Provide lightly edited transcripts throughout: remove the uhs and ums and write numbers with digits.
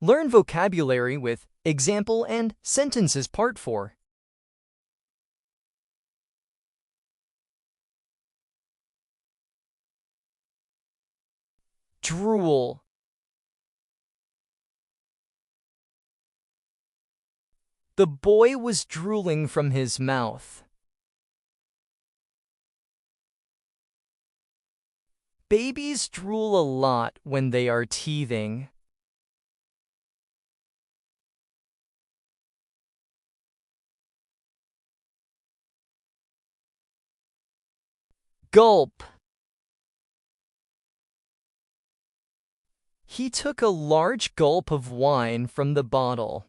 Learn vocabulary with example and sentences part 4. Drool. The boy was drooling from his mouth. Babies drool a lot when they are teething. Gulp. He took a large gulp of wine from the bottle.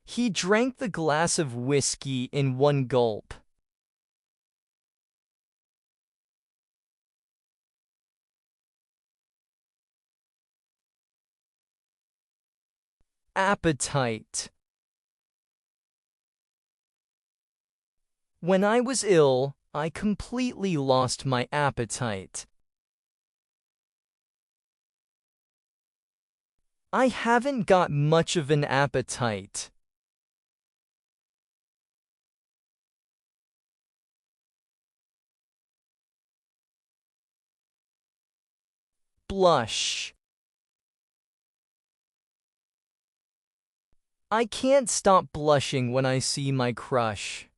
He drank the glass of whiskey in one gulp. Appetite. When I was ill, I completely lost my appetite. I haven't got much of an appetite. Blush. I can't stop blushing when I see my crush.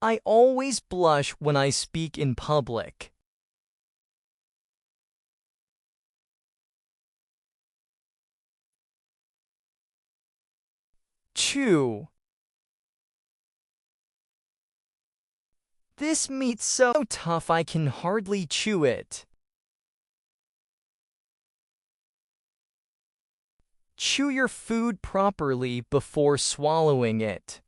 I always blush when I speak in public. Chew. This meat's so tough I can hardly chew it. Chew your food properly before swallowing it.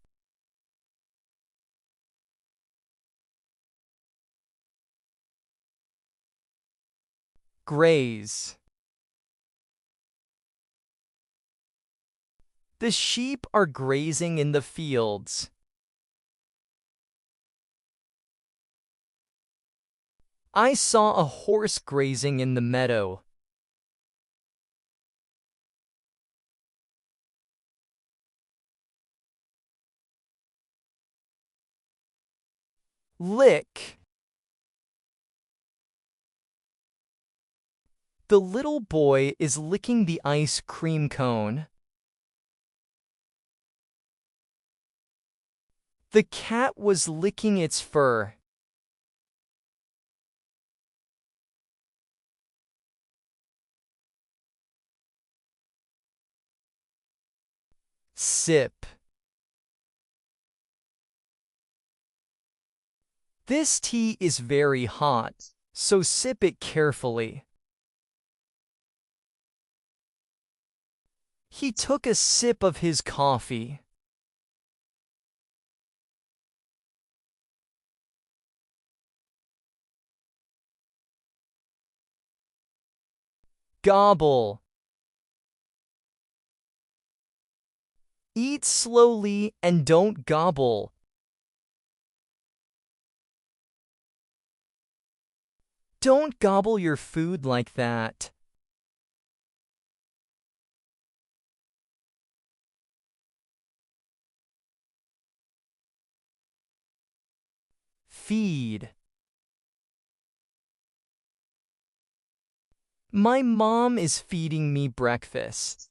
Graze. The sheep are grazing in the fields. I saw a horse grazing in the meadow. Lick. The little boy is licking the ice cream cone. The cat was licking its fur. Sip. This tea is very hot, so sip it carefully. He took a sip of his coffee. Gobble. Eat slowly and don't gobble. Don't gobble your food like that. Feed. My mom is feeding me breakfast.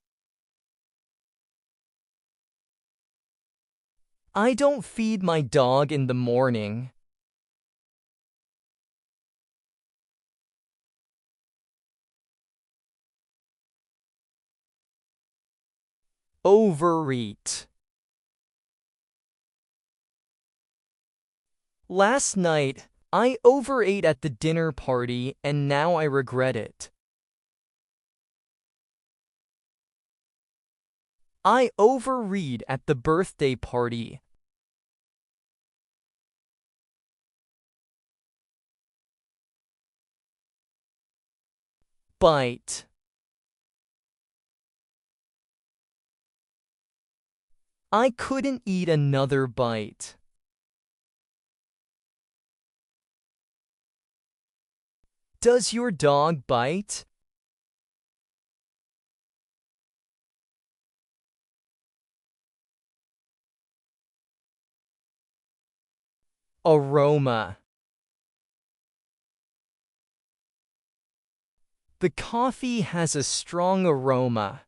I don't feed my dog in the morning. Overeat. Last night, I overate at the dinner party and now I regret it. I overread at the birthday party. Bite. I couldn't eat another bite. Does your dog bite? Aroma. The coffee has a strong aroma.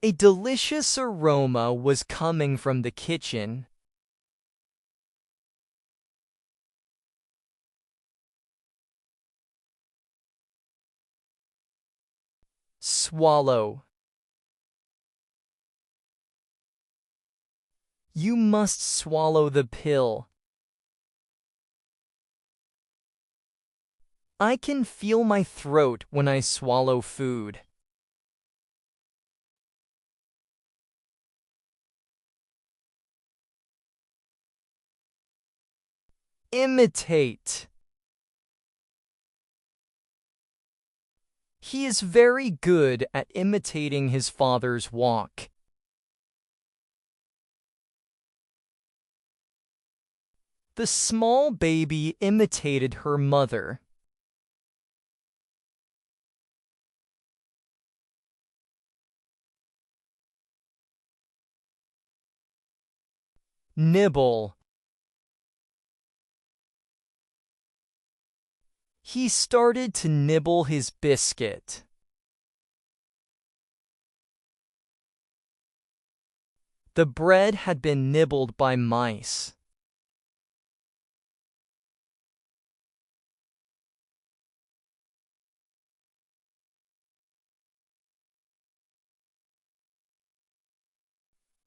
A delicious aroma was coming from the kitchen. Swallow. You must swallow the pill. I can feel my throat when I swallow food. Imitate. He is very good at imitating his father's walk. The small baby imitated her mother. Nibble. He started to nibble his biscuit. The bread had been nibbled by mice.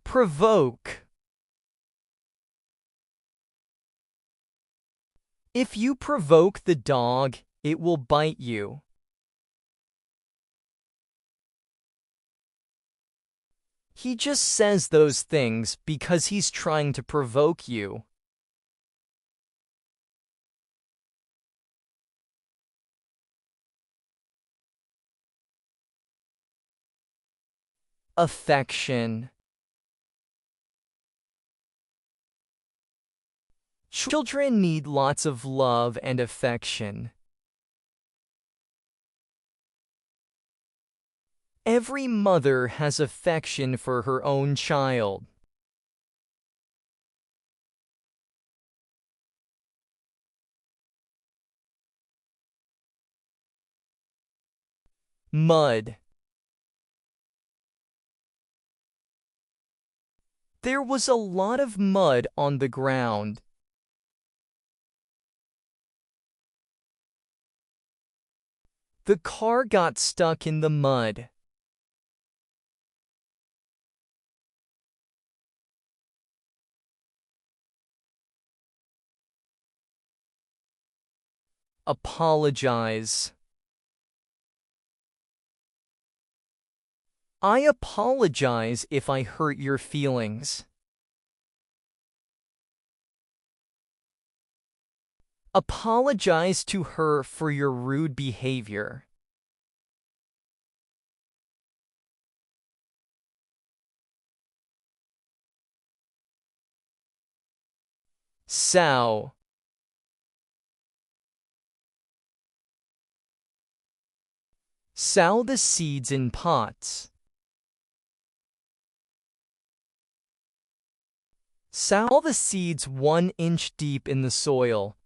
Provoke. If you provoke the dog, it will bite you. He just says those things because he's trying to provoke you. Affection. Children need lots of love and affection. Every mother has affection for her own child. Mud. There was a lot of mud on the ground. The car got stuck in the mud. Apologize. I apologize if I hurt your feelings. Apologize to her for your rude behavior. Sow. Sow the seeds in pots. Sow the seeds 1 inch deep in the soil.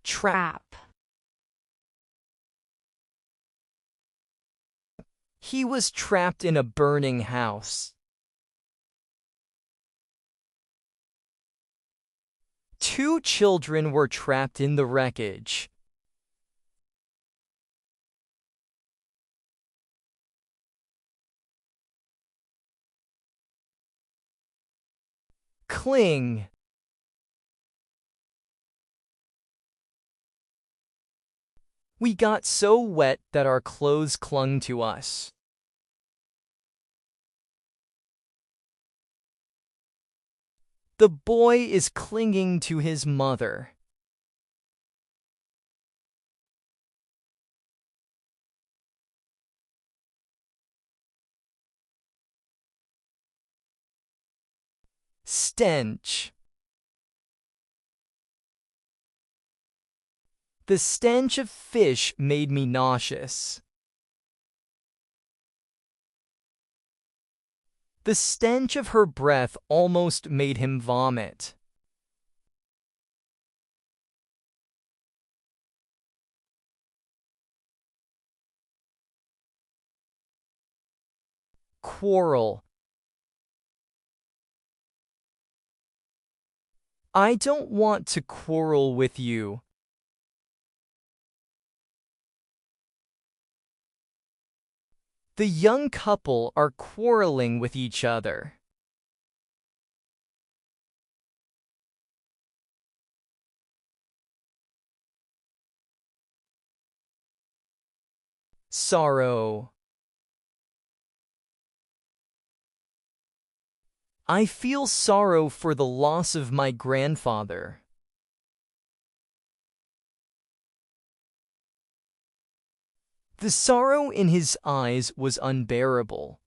Trap. He was trapped in a burning house. Two children were trapped in the wreckage. Cling. We got so wet that our clothes clung to us. The boy is clinging to his mother. stench. The stench of fish made me nauseous. The stench of her breath almost made him vomit. Quarrel. I don't want to quarrel with you. The young couple are quarreling with each other. Sorrow. I feel sorrow for the loss of my grandfather. The sorrow in his eyes was unbearable.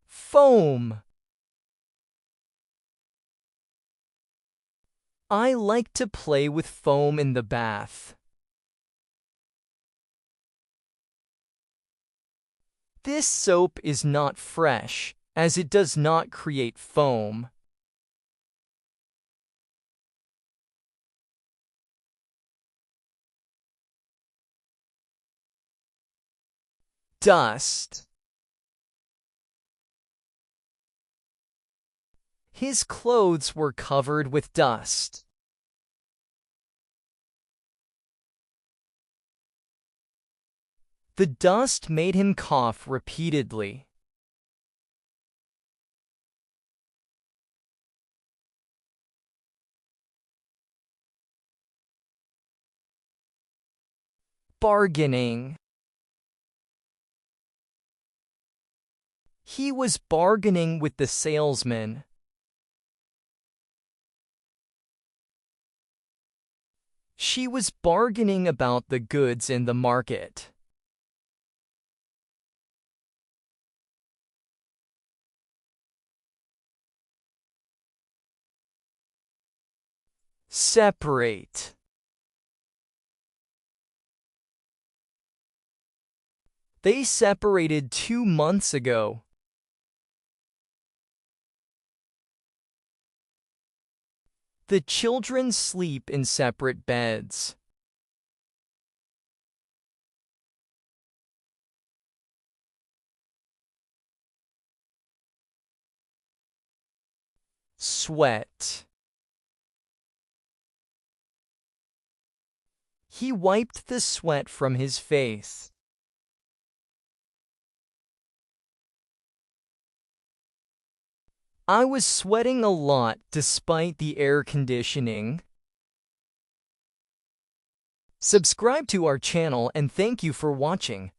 Foam. I like to play with foam in the bath. This soap is not fresh, as it does not create foam. Dust. His clothes were covered with dust. The dust made him cough repeatedly. Bargaining. He was bargaining with the salesman. She was bargaining about the goods in the market. Separate. They separated 2 months ago. The children sleep in separate beds. Sweat. He wiped the sweat from his face. I was sweating a lot despite the air conditioning. Subscribe to our channel and thank you for watching.